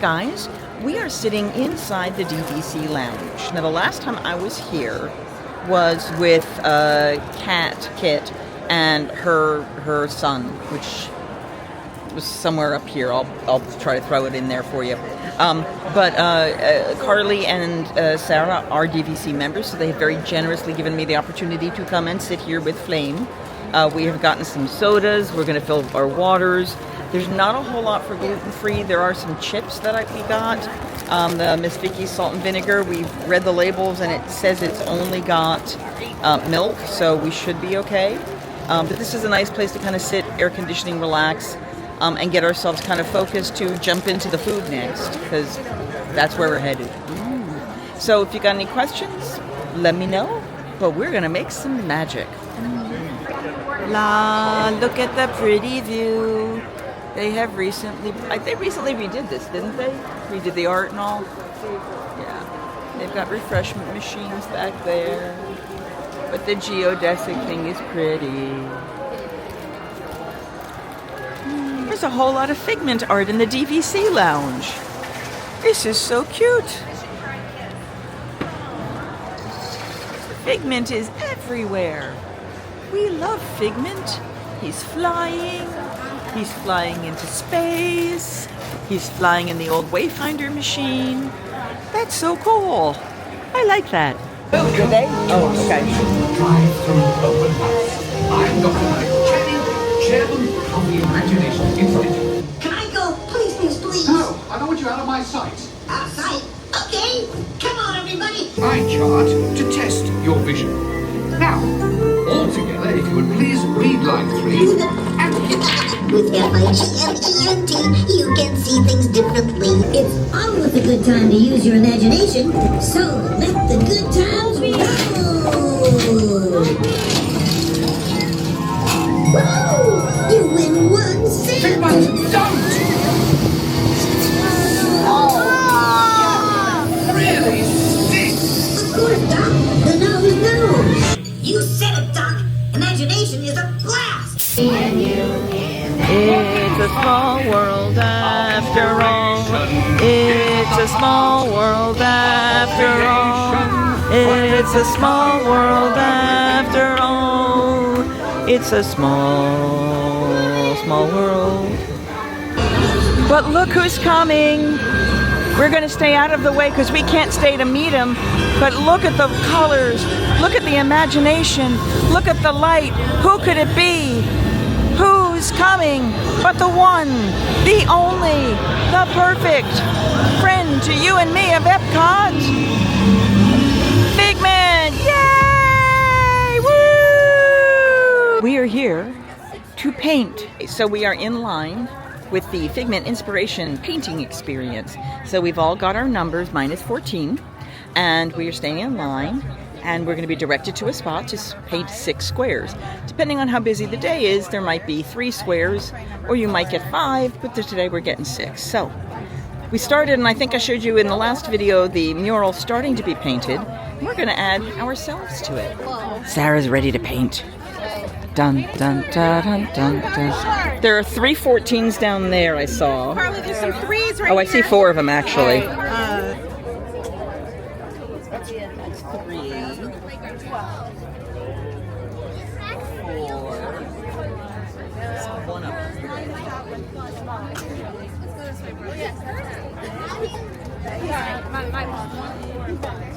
guys, we are sitting inside the DVC lounge. Now the last time I was here was with Kit, and her son, which was somewhere up here. I'll try to throw it in there for you. But Carly and Sarah are DVC members, so they have very generously given me the opportunity to come and sit here with Flame. We have gotten some sodas. We're going to fill our waters. There's not a whole lot for gluten-free. There are some chips that we got. The Miss Vicky's salt and vinegar. We've read the labels, and it says it's only got milk, so we should be okay. But this is a nice place to kind of sit, air conditioning, relax, and get ourselves kind of focused to jump into the food next, because that's where we're headed. So if you got any questions, let me know. But we're going to make some magic. La, look at the pretty view. They recently redid this, didn't they? Redid the art and all. Yeah. They've got refreshment machines back there. But the geodesic thing is pretty. There's a whole lot of Figment art in the DVC lounge. This is so cute. Figment is everywhere. We love Figment. He's flying. He's flying into space. He's flying in the old Wayfinder machine. That's so cool. I like that. Oh, did they? Oh, okay. I'm Dr. Michele, chairman of the Imagination Institute. Can I go? Please. No, I don't want you out of my sight. Out of sight? Okay. Come on, everybody. I chart to test your vision. Now, all together, if you would please read line 3 and hit. With F-I-G-M-E-N-T, you can see things differently. It's always a good time to use your imagination, so let the good times roll. Whoa! You win 1 cent! Figment, don't! Really stinks! Of course, Doc. The no is no. You said it, Doc. Imagination is a blast. It's a small world after all. It's a small world after all. It's a small world after all. It's a small world. But look who's coming. We're going to stay out of the way because we can't stay to meet him. But look at the colors. Look at the imagination. Look at the light. Who could it be? Who's coming but the one, the only, the perfect friend to you and me of Epcot? Figment! Yay! Woo! We are here to paint. So we are in line with the Figment Inspiration Painting Experience. So we've all got our numbers, mine is 14, and we are staying in line. And we're going to be directed to a spot to paint 6 squares. Depending on how busy the day is, there might be 3 squares, or you might get 5, but today we're getting 6. So, we started, and I think I showed you in the last video, the mural starting to be painted. We're going to add ourselves to it. Sarah's ready to paint. Dun, dun, dun, dun, dun, dun. There are 3 14s down there, I saw. Carly, there's some 3s right Oh, I see 4 of them, actually. That's 3. 1 up.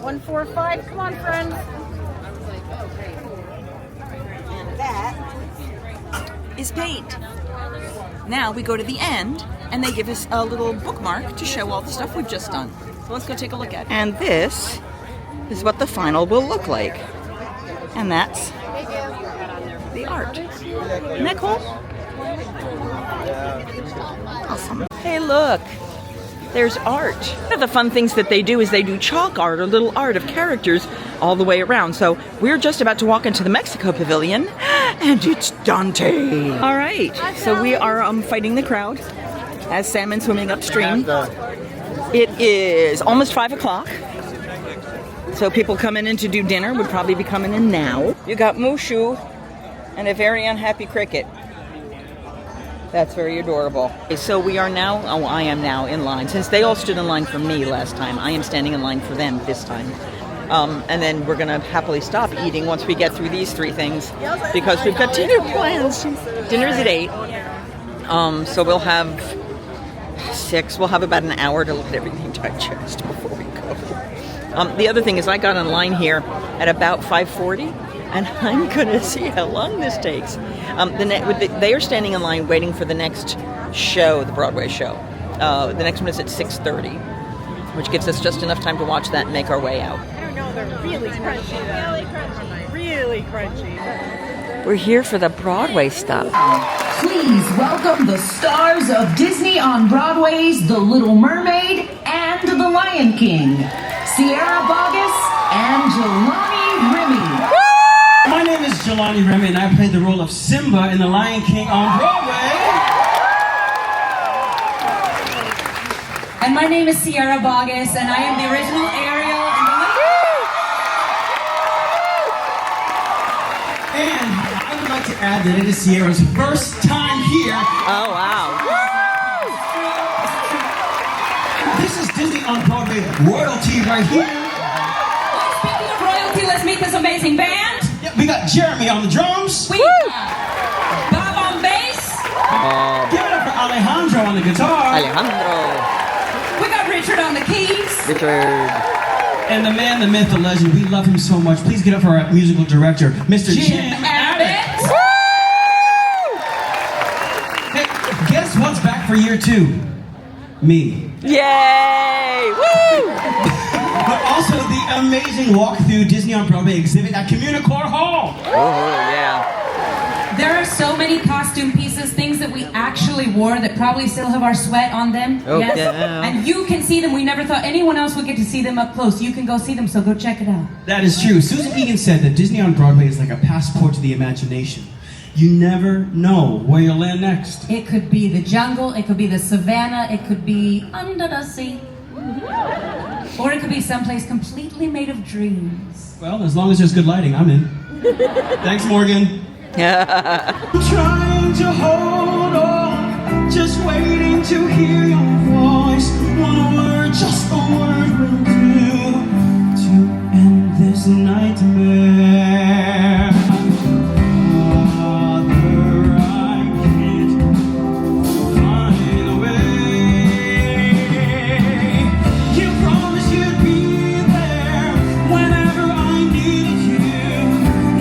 1, 4, 5. Come on, friends. And that is paint. Now we go to the end, and they give us a little bookmark to show all the stuff we've just done. So let's go take a look at it. And this is what the final will look like. And that's the art. Isn't that cool? Awesome. Hey, look. There's art. One of the fun things that they do is they do chalk art or little art of characters all the way around. So we're just about to walk into the Mexico Pavilion, and it's Dante. All right. So we are fighting the crowd as salmon swimming upstream. It is almost 5 o'clock. So people coming in to do dinner would probably be coming in now. You got Mushu and a very unhappy cricket. That's very adorable. Okay, so we are now, I am now in line. Since they all stood in line for me last time, I am standing in line for them this time. And then we're going to happily stop eating once we get through these 3 things because we've got dinner plans. Dinner's at 8. So we'll have 6. We'll have about an hour to let everything digest before we go. The other thing is I got in line here at about 5:40. And I'm going to see how long this takes. They are standing in line waiting for the next show, the Broadway show. The next one is at 6:30, which gives us just enough time to watch that and make our way out. I don't know, they're really crunchy. Really crunchy. Really crunchy. We're here for the Broadway stuff. Please welcome the stars of Disney on Broadway's The Little Mermaid and The Lion King, Sierra Boggess and Jelani Remy. My name is Jelani Remy, and I played the role of Simba in The Lion King on Broadway. And my name is Sierra Boggess, and I am the original Ariel in The Lion And I would like to add that it is Sierra's first time here. Oh, wow. This is Disney on Broadway royalty right here. Speaking of royalty, let's meet this amazing band. Yeah, we got Jeremy on the drums. We got Bob on bass. Give it up for Alejandro on the guitar. Alejandro. We got Richard on the keys. Richard. And the man, the myth, the legend. We love him so much. Please get up for our musical director, Mr. Jim Abbott. Hey, guess what's back for year 2? Me. Yay! Woo! But also the amazing walk-through Disney on Broadway exhibit at Communicore Hall. Oh, yeah. There are so many costume pieces, things that we actually wore that probably still have our sweat on them. Oh, yes. yeah. And you can see them. We never thought anyone else would get to see them up close. You can go see them, so go check it out. That is true. Susan Egan said that Disney on Broadway is like a passport to the imagination. You never know where you'll land next. It could be the jungle, it could be the savannah, it could be under the sea. Or it could be someplace completely made of dreams. Well, as long as there's good lighting, I'm in. Thanks, Morgan. I'm trying to hold on, just waiting to hear your voice. One word, just a word will do to end this nightmare. Father, I can't find a way. You promised you'd be there whenever I needed you.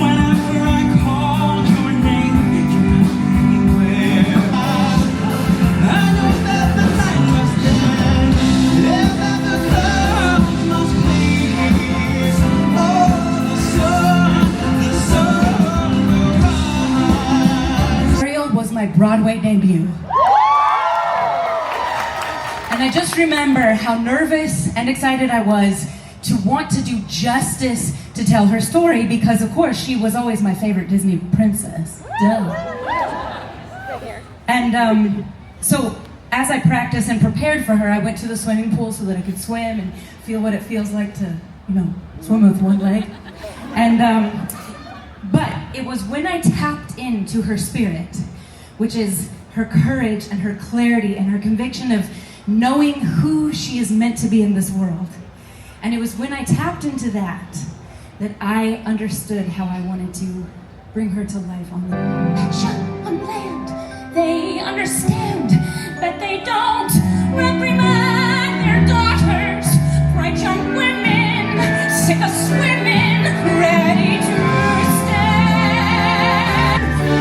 Whenever I called your name, you were anywhere. I know that the light must end, and that the clouds must clear. Oh, the sun will rise. Ariel was my Broadway debut. And I just remember how nervous and excited I was to want to do justice to tell her story because, of course, she was always my favorite Disney princess. Duh. And so as I practiced and prepared for her, I went to the swimming pool so that I could swim and feel what it feels like to, swim with one leg. And but it was when I tapped into her spirit, which is her courage and her clarity and her conviction of knowing who she is meant to be in this world. And it was when I tapped into that I understood how I wanted to bring her to life on the action on land. They understand that they don't reprimand their daughters, bright young women, sick of swimming, ready to stand.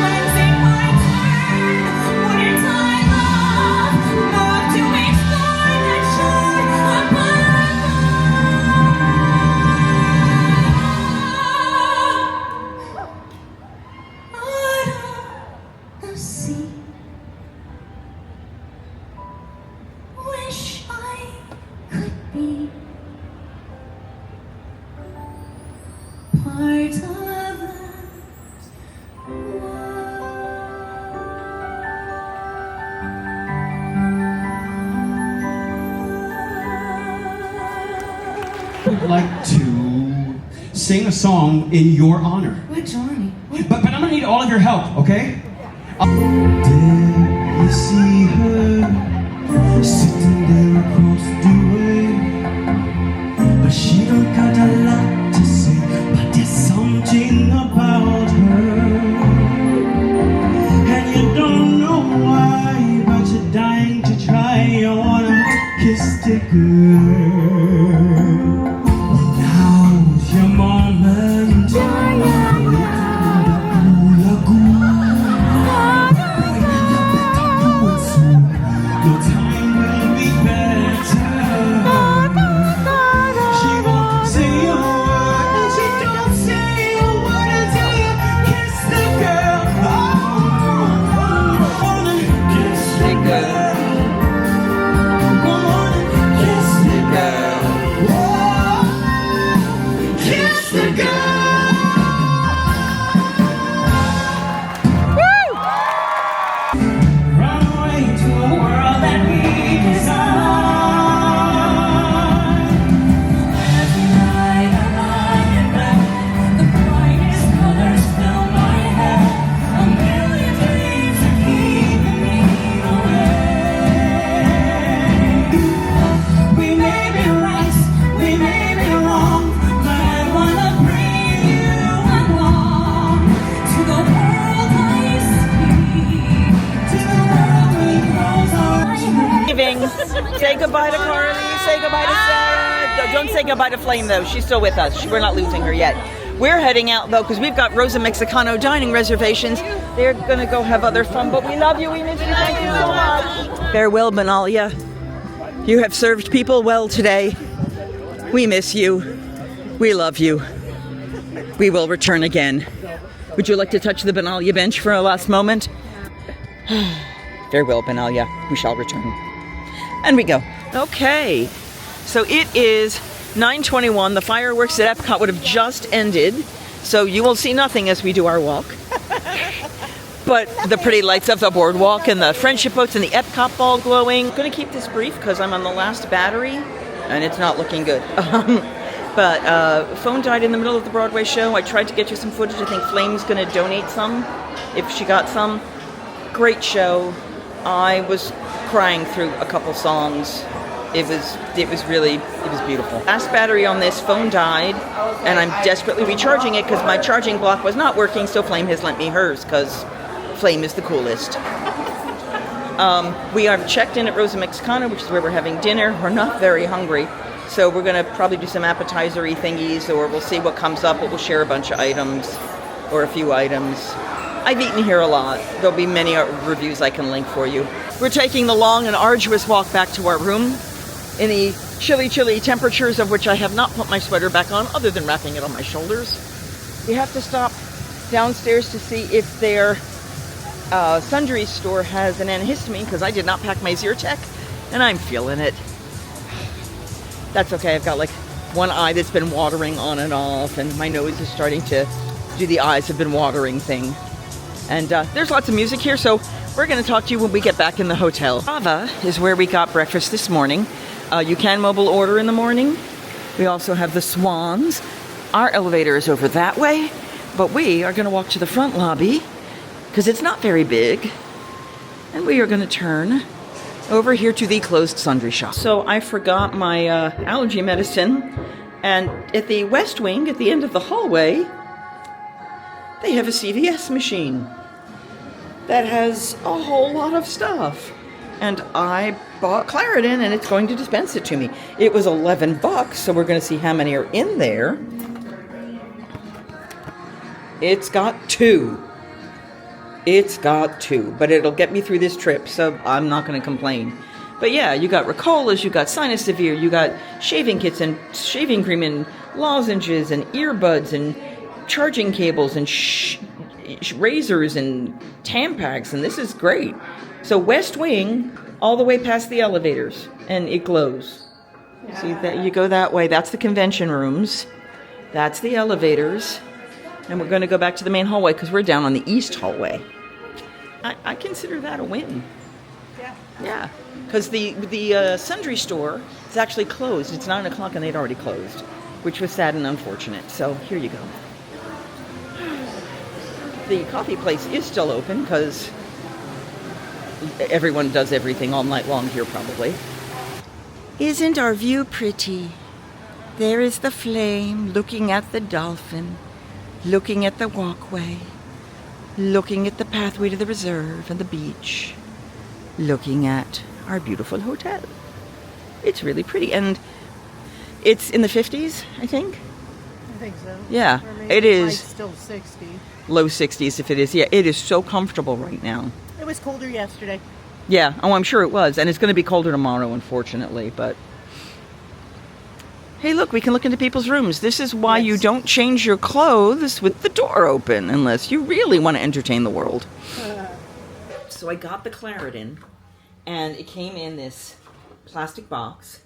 When's it my turn? Wouldn't I love to explore that shore above the sea? Wish I could be part of that I'd like to sing a song in your honor. What, Johnny? But I'm gonna need all of your help, okay? Did You see her sitting there across the way, but she don't got a lot to say, but there's something about her, and you don't know why, but you're dying to try. You wanna kiss the girl. Now's your moment. Say goodbye to Carly, say goodbye to Sarah. Don't say goodbye to Flame though, she's still with us. We're not losing her yet. We're heading out though because we've got Rosa Mexicano dining reservations. They're gonna go have other fun, but we love you, we miss you, thank you so much. Farewell, Benalia. You have served people well today. We miss you. We love you. We will return again. Would you like to touch the Benalia bench for a last moment? Farewell, Benalia. We shall return. And we go. Okay, so it is 9:21. The fireworks at Epcot would have just ended, so you will see nothing as we do our walk. But the pretty lights of the boardwalk and the friendship boats and the Epcot ball glowing. I'm going to keep this brief because I'm on the last battery and it's not looking good. But phone died in the middle of the Broadway show. I tried to get you some footage. I think Flame's going to donate some if she got some. Great show. I was crying through a couple songs. It was beautiful. Last battery on this phone died, and I'm desperately recharging it because my charging block was not working. So Flame has lent me hers because Flame is the coolest. We are checked in at Rosa Mexicana, which is where we're having dinner. We're not very hungry, so we're gonna probably do some appetizer-y thingies, or we'll see what comes up. But we'll share a bunch of items, or a few items. I've eaten here a lot. There'll be many reviews I can link for you. We're taking the long and arduous walk back to our room in the chilly temperatures of which I have not put my sweater back on other than wrapping it on my shoulders. We have to stop downstairs to see if their sundry store has an antihistamine because I did not pack my Zyrtec and I'm feeling it. That's okay. I've got like one eye that's been watering on and off, and my nose is starting to do the eyes have been watering thing. And there's lots of music here, so we're going to talk to you when we get back in the hotel. Java is where we got breakfast this morning. You can mobile order in the morning. We also have the Swans. Our elevator is over that way, but we are going to walk to the front lobby because it's not very big. And we are going to turn over here to the closed sundry shop. So I forgot my allergy medicine, and at the West Wing, at the end of the hallway, they have a CVS machine that has a whole lot of stuff. And I bought Claritin, and it's going to dispense it to me. It was $11, so we're going to see how many are in there. It's got two. It's got two, but it'll get me through this trip, so I'm not going to complain. But yeah, you got Ricolas, you got Sinusevere, you got shaving kits and shaving cream and lozenges and earbuds and charging cables and razors and Tampax, and this is great. So West Wing, all the way past the elevators, and it glows. Yeah. See that you go that way. That's the convention rooms. That's the elevators, and we're going to go back to the main hallway because we're down on the east hallway. I consider that a win. Yeah. Yeah, because the sundry store is actually closed. It's 9 o'clock and they'd already closed, which was sad and unfortunate. So here you go. The coffee place is still open because everyone does everything all night long here probably. Isn't our view pretty? There is the Flame looking at the dolphin, looking at the walkway, looking at the pathway to the reserve and the beach, looking at our beautiful hotel. It's really pretty, and it's in the 50s, I think. I think so. Yeah, Or maybe it is. still 60. Low 60s if it is. Yeah, it is so comfortable right now. It was colder yesterday. Yeah, oh, I'm sure it was, and it's going to be colder tomorrow, unfortunately, but... Hey, look, we can look into people's rooms. This is why you don't change your clothes with the door open, unless you really want to entertain the world. So I got the Claritin, and it came in this plastic box.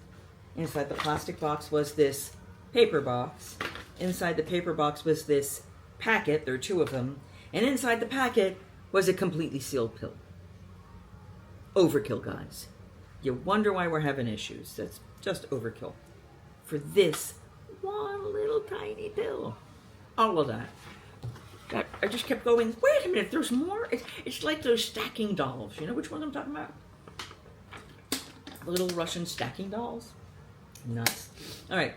Inside the plastic box was this paper box. Inside the paper box was this packet. There are 2 of them. And inside the packet was a completely sealed pill. Overkill, guys. You wonder why we're having issues. That's just overkill. For this one little tiny pill. All of that. I just kept going, wait a minute, there's more? It's like those stacking dolls. You know which one I'm talking about? The little Russian stacking dolls? Nuts. All right,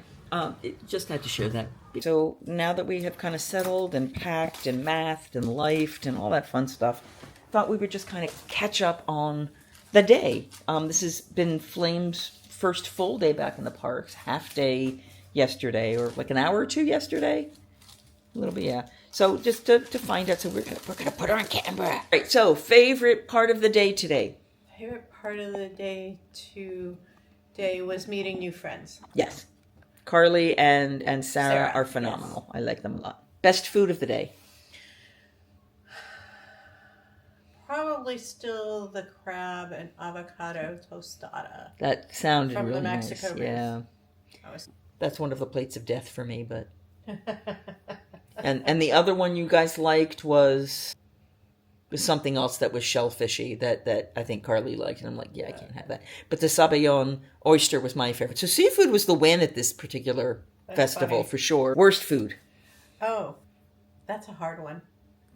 just had to share that. So now that we have kind of settled and packed and mathed and lifed and all that fun stuff, thought we would just kind of catch up on the day. This has been Flame's first full day back in the parks, half day yesterday, or like an hour or 2 yesterday. A little bit, yeah. So just to find out, so we're gonna put her on camera. All right, so favorite part of the day today? Favorite part of the day today was meeting new friends. Yes. Carly and Sarah are Sarah, phenomenal. Yes. I like them a lot. Best food of the day? Probably still the crab and avocado tostada. That sounded From the really Mexico nice. booth. Yeah. That was... That's one of the plates of death for me, but... and the other one you guys liked was something else that was shellfishy that I think Carly liked, and I'm like, yeah, I can't have that. But the Sabayon oyster was my favorite. So seafood was the win at this particular festival, funny. for sure. Worst food? Oh, that's a hard one.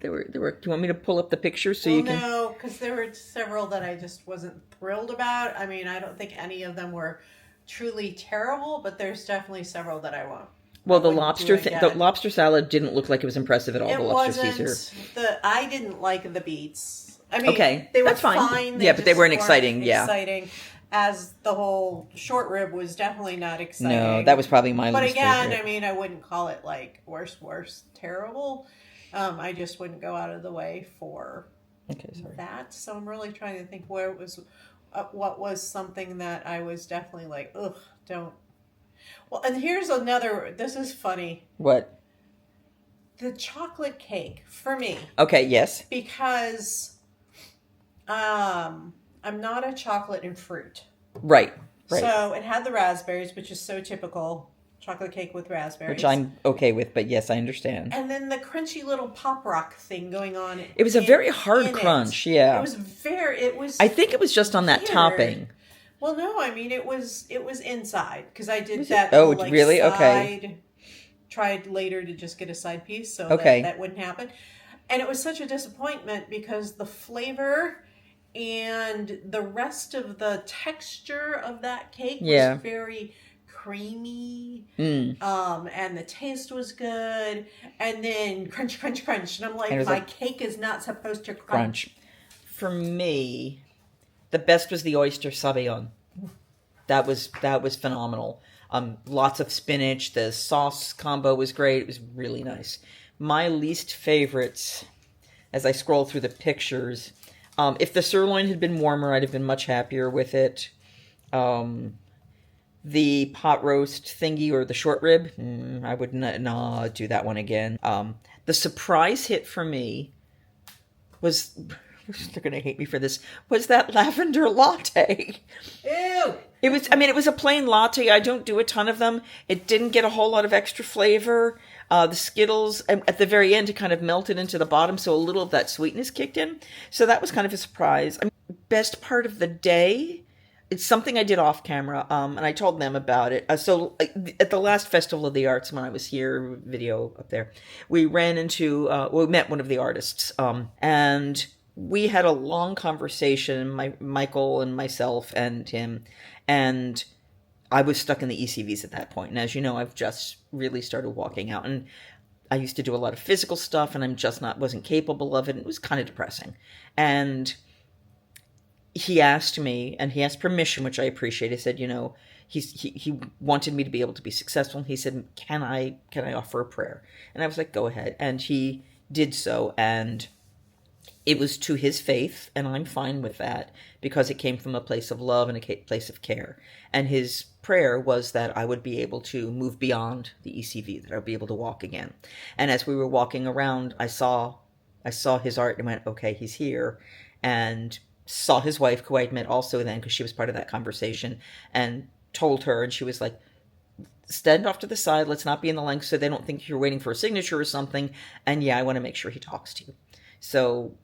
There were. Do you want me to pull up the pictures so you can? No, because there were several that I just wasn't thrilled about. I mean, I don't think any of them were truly terrible, but there's definitely several that I won't. Well, the lobster salad didn't look like it was impressive at all. It The lobster wasn't. Caesar. I didn't like the beets. I mean, Okay, they were that's fine. fine. Yeah, but they just weren't exciting, yeah. Exciting, as the whole short rib was definitely not exciting. No, that was probably my But least again, favorite. I mean, I wouldn't call it like worst, terrible. I just wouldn't go out of the way for that. So I'm really trying to think where it was, what was something that I was definitely like, ugh, don't. Well, and here's another. This is funny. What? The chocolate cake for me. Okay. Yes. Because, I'm not a chocolate and fruit. Right. Right. So it had the raspberries, which is so typical. Chocolate cake with raspberries. Which I'm okay with, but yes, I understand. And then the crunchy little pop rock thing going on. It was a very hard crunch, yeah. It was I think it was just on that weird. Topping. Well, no, I mean it was inside because I did that. Oh, like, really? Side, Okay. Tried later to just get a side piece so that wouldn't happen. And it was such a disappointment because the flavor and the rest of the texture of that cake was very creamy, and the taste was good, and then crunch, crunch, crunch, and I'm like, cake is not supposed to crunch. For me, the best was the oyster sabayon. That was phenomenal. Lots of spinach. The sauce combo was great. It was really nice. My least favorites, as I scroll through the pictures, if the sirloin had been warmer, I'd have been much happier with it. The pot roast thingy or the short rib, I would not do that one again. The surprise hit for me was, they're going to hate me for this, was that lavender latte. Ew! It was a plain latte. I don't do a ton of them. It didn't get a whole lot of extra flavor. The Skittles, at the very end, it kind of melted into the bottom, so a little of that sweetness kicked in. So that was kind of a surprise. Best part of the day, it's something I did off camera, and I told them about it. So at the last Festival of the Arts, when I was here, video up there, we ran into, we met one of the artists, and we had a long conversation, Michael and myself and him, and I was stuck in the ECVs at that point. And as you know, I've just really started walking out, and I used to do a lot of physical stuff, and I'm just wasn't capable of it. It was kind of depressing. And he asked me, and he asked permission, which I appreciate. He said, you know, he wanted me to be able to be successful. He said, can I offer a prayer? And I was like, go ahead. And he did so, and it was to his faith, and I'm fine with that because it came from a place of love and a place of care. And his prayer was that I would be able to move beyond the ECV, that I would be able to walk again. And as we were walking around, I saw his art and went, okay, he's here. And saw his wife, who I'd met also then because she was part of that conversation, and told her, and she was like, stand off to the side, let's not be in the line so they don't think you're waiting for a signature or something. And yeah, I want to make sure he talks to you. So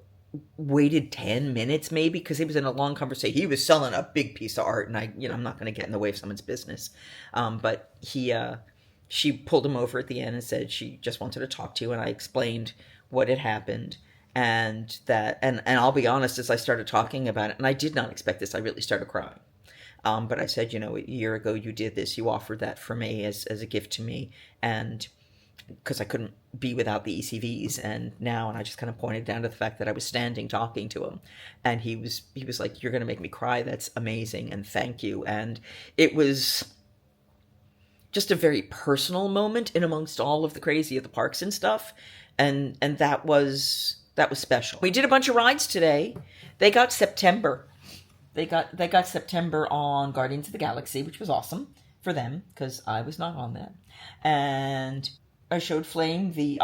waited 10 minutes maybe, because he was in a long conversation. He was selling a big piece of art, and I'm not going to get in the way of someone's business. But she pulled him over at the end and said she just wanted to talk to you, and I explained what had happened. And I'll be honest, as I started talking about it, and I did not expect this, I really started crying. But I said, you know, a year ago you did this, you offered that for me as a gift to me, and because I couldn't be without the ECVs, and I just kind of pointed down to the fact that I was standing talking to him, and he was like, you're going to make me cry, that's amazing, and thank you. And it was just a very personal moment in amongst all of the crazy of the parks and stuff, and that was special. We did a bunch of rides today. They got September. They got September on Guardians of the Galaxy, which was awesome for them because I was not on that. And I showed Flame the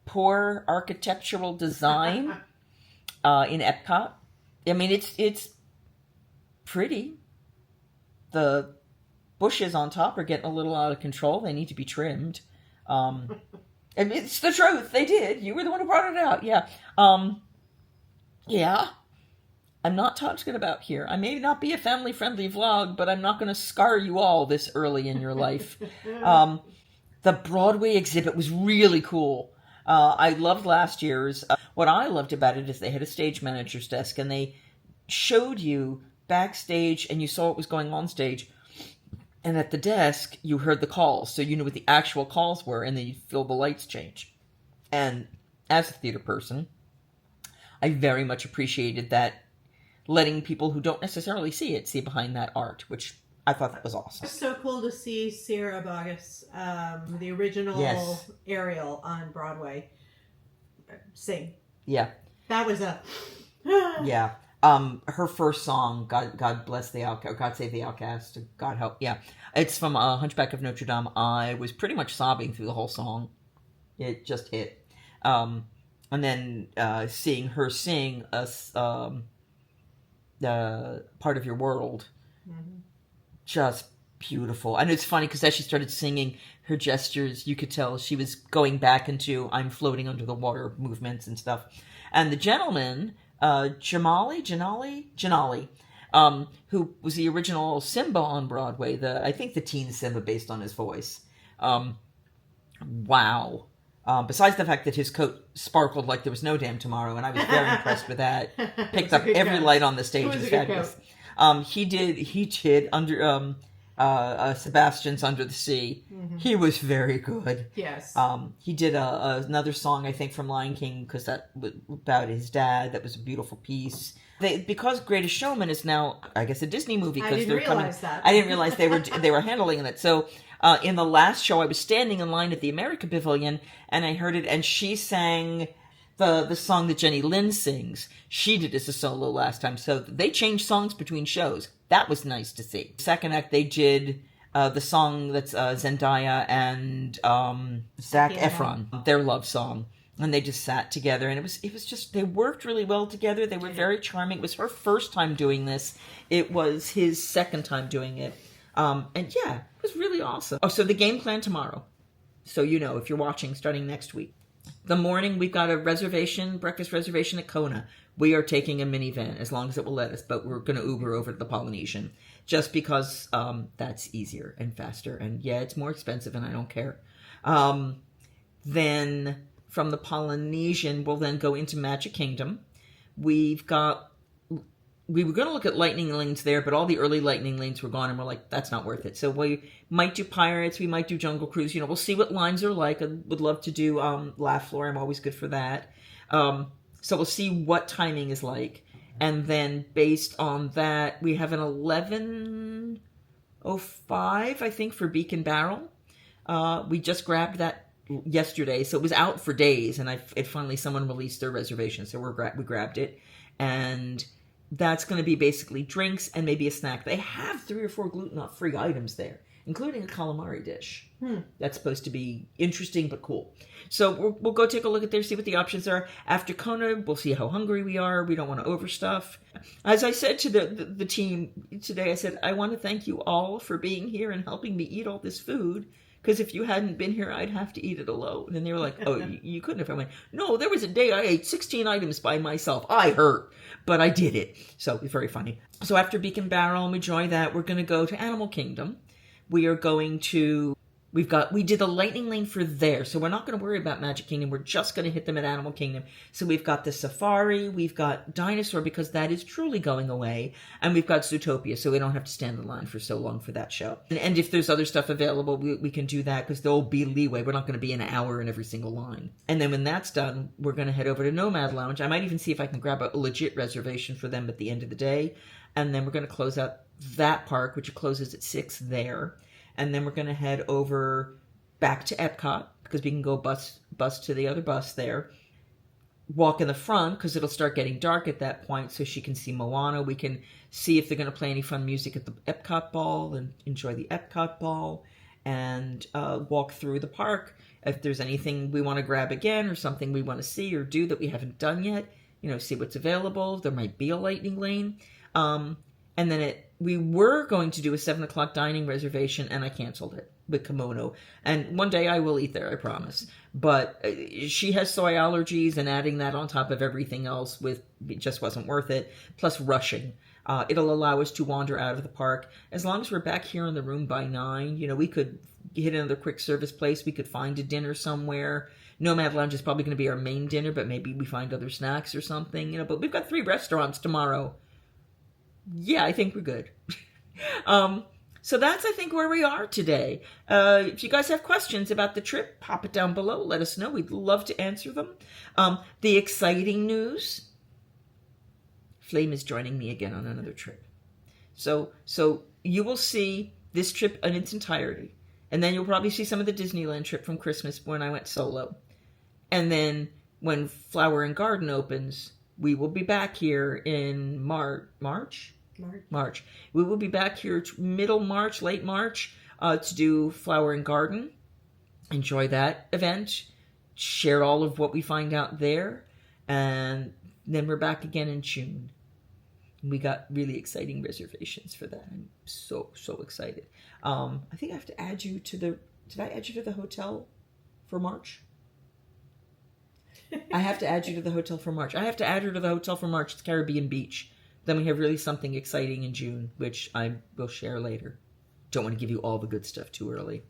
poor architectural design in Epcot. I mean, it's pretty. The bushes on top are getting a little out of control. They need to be trimmed. And it's the truth. They did. You were the one who brought it out. Yeah. Yeah. I'm not talking about here. I may not be a family-friendly vlog, but I'm not going to scar you all this early in your life. The Broadway exhibit was really cool. I loved last year's. What I loved about it is they had a stage manager's desk, and they showed you backstage, and you saw what was going on stage. And at the desk, you heard the calls, so you knew what the actual calls were, and then you'd feel the lights change. And as a theater person, I very much appreciated that, letting people who don't necessarily see it see behind that art, which I thought that was awesome. It's so cool to see Sierra Boggess, the original Ariel on Broadway, sing. Yeah. That was a... yeah. Her first song, God Bless the Outcast, God Save the Outcast, God Help. Yeah. It's from Hunchback of Notre Dame. I was pretty much sobbing through the whole song. It just hit. And then seeing her sing Part of Your World, just beautiful. And it's funny because as she started singing, her gestures, you could tell she was going back into I'm floating under the water movements and stuff. And the gentleman, Janali, who was the original Simba on Broadway, I think the teen Simba based on his voice. Wow. Besides the fact that his coat sparkled like there was no damn tomorrow, and I was very impressed with that. Picked up every light on the stage. It was fabulous. He did under Sebastian's Under the Sea. Mm-hmm. He was very good. Yes. He did another song, I think, from Lion King, because that was about his dad. That was a beautiful piece. Because Greatest Showman is now, I guess, a Disney movie. I didn't realize that. I didn't realize they were handling it. So in the last show, I was standing in line at the America Pavilion, and I heard it, and she sang the song that Jenny Lynn sings. She did as a solo last time, so they changed songs between shows. That was nice to see. Second act, they did the song that's Zendaya and Zac Efron, their love song. And they just sat together, and it was just, they worked really well together. They were very charming. It was her first time doing this. It was his second time doing it. And yeah, it was really awesome. Oh, so the game plan tomorrow. So you know, if you're watching, starting next week. The morning, we've got a breakfast reservation at Kona. We are taking a minivan, as long as it will let us, but we're going to Uber over to the Polynesian. Just because that's easier and faster. And yeah, it's more expensive, and I don't care. Then from the Polynesian, we'll then go into Magic Kingdom. we were going to look at lightning lanes there, but all the early lightning lanes were gone, and we're like, that's not worth it. So we might do Pirates, we might do Jungle Cruise. We'll see what lines are like. I would love to do Laugh Floor. I'm always good for that. So we'll see what timing is like. And then based on that, we have an 11:05, I think, for Beacon Barrel. We just grabbed that yesterday, so it was out for days, and someone released their reservation, so we grabbed it. And that's going to be basically drinks and maybe a snack. They have 3 or 4 gluten-free items there, including a calamari dish. That's supposed to be interesting but cool. So we'll go take a look at there, see what the options are. After Kona, we'll see how hungry we are. We don't want to overstuff. As I said to the team today, I said, I want to thank you all for being here and helping me eat all this food. Because if you hadn't been here, I'd have to eat it alone. And they were like, oh, you couldn't have. I went, no, there was a day I ate 16 items by myself. I hurt, but I did it. So it was very funny. So after Beacon Barrel, and we enjoy that, we're going to go to Animal Kingdom. We are going to... we did the lightning lane for there, so we're not going to worry about Magic Kingdom. We're just going to hit them at Animal Kingdom. So we've got the Safari, we've got Dinosaur, because that is truly going away, and we've got Zootopia, so we don't have to stand in line for so long for that show. And if there's other stuff available, we can do that, because there'll be leeway. We're not going to be an hour in every single line. And then when that's done, we're going to head over to Nomad Lounge. I might even see if I can grab a legit reservation for them at the end of the day. And then we're going to close out that park, which closes at 6 there. And then we're going to head over back to Epcot, because we can go bus to the other bus there. Walk in the front, because it'll start getting dark at that point, so she can see Moana. We can see if they're going to play any fun music at the Epcot Ball and enjoy the Epcot Ball. And walk through the park. If there's anything we want to grab again, or something we want to see or do that we haven't done yet, see what's available. There might be a lightning lane. And then we were going to do a 7 o'clock dining reservation, and I canceled it with Kimono. And one day I will eat there, I promise. But she has soy allergies, and adding that on top of everything else it just wasn't worth it. Plus rushing. It'll allow us to wander out of the park. As long as we're back here in the room by 9, we could hit another quick service place. We could find a dinner somewhere. Nomad Lounge is probably going to be our main dinner, but maybe we find other snacks or something. But we've got 3 restaurants tomorrow. Yeah, I think we're good. So that's, I think, where we are today. If you guys have questions about the trip, pop it down below. Let us know. We'd love to answer them. The exciting news, Flame is joining me again on another trip. So you will see this trip in its entirety. And then you'll probably see some of the Disneyland trip from Christmas when I went solo. And then when Flower and Garden opens, we will be back here in March. We will be back here middle March, late March, to do Flower and Garden. Enjoy that event. Share all of what we find out there. And then we're back again in June. We got really exciting reservations for that. I'm so excited. I think I have to add you to did I add you to the hotel for March? I have to add you to the hotel for March. I have to add her to the hotel for March. It's Caribbean Beach. Then we have really something exciting in June, which I will share later. Don't want to give you all the good stuff too early.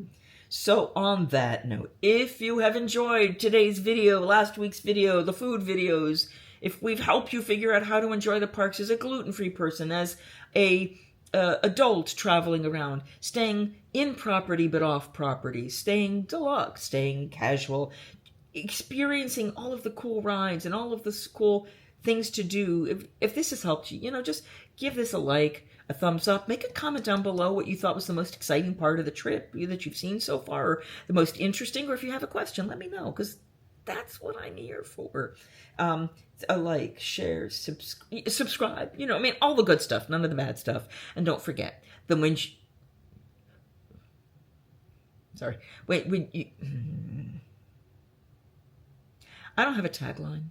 So on that note, if you have enjoyed today's video, last week's video, the food videos, if we've helped you figure out how to enjoy the parks as a gluten-free person, as a adult traveling around, staying in property but off property, staying deluxe, staying casual, experiencing all of the cool rides and all of the cool things to do. If this has helped you, just give this a like, a thumbs up, make a comment down below what you thought was the most exciting part of the trip that you've seen so far, or the most interesting, or if you have a question, let me know, because that's what I'm here for. A like, share, subscribe, all the good stuff, none of the bad stuff. And don't forget, I don't have a tagline.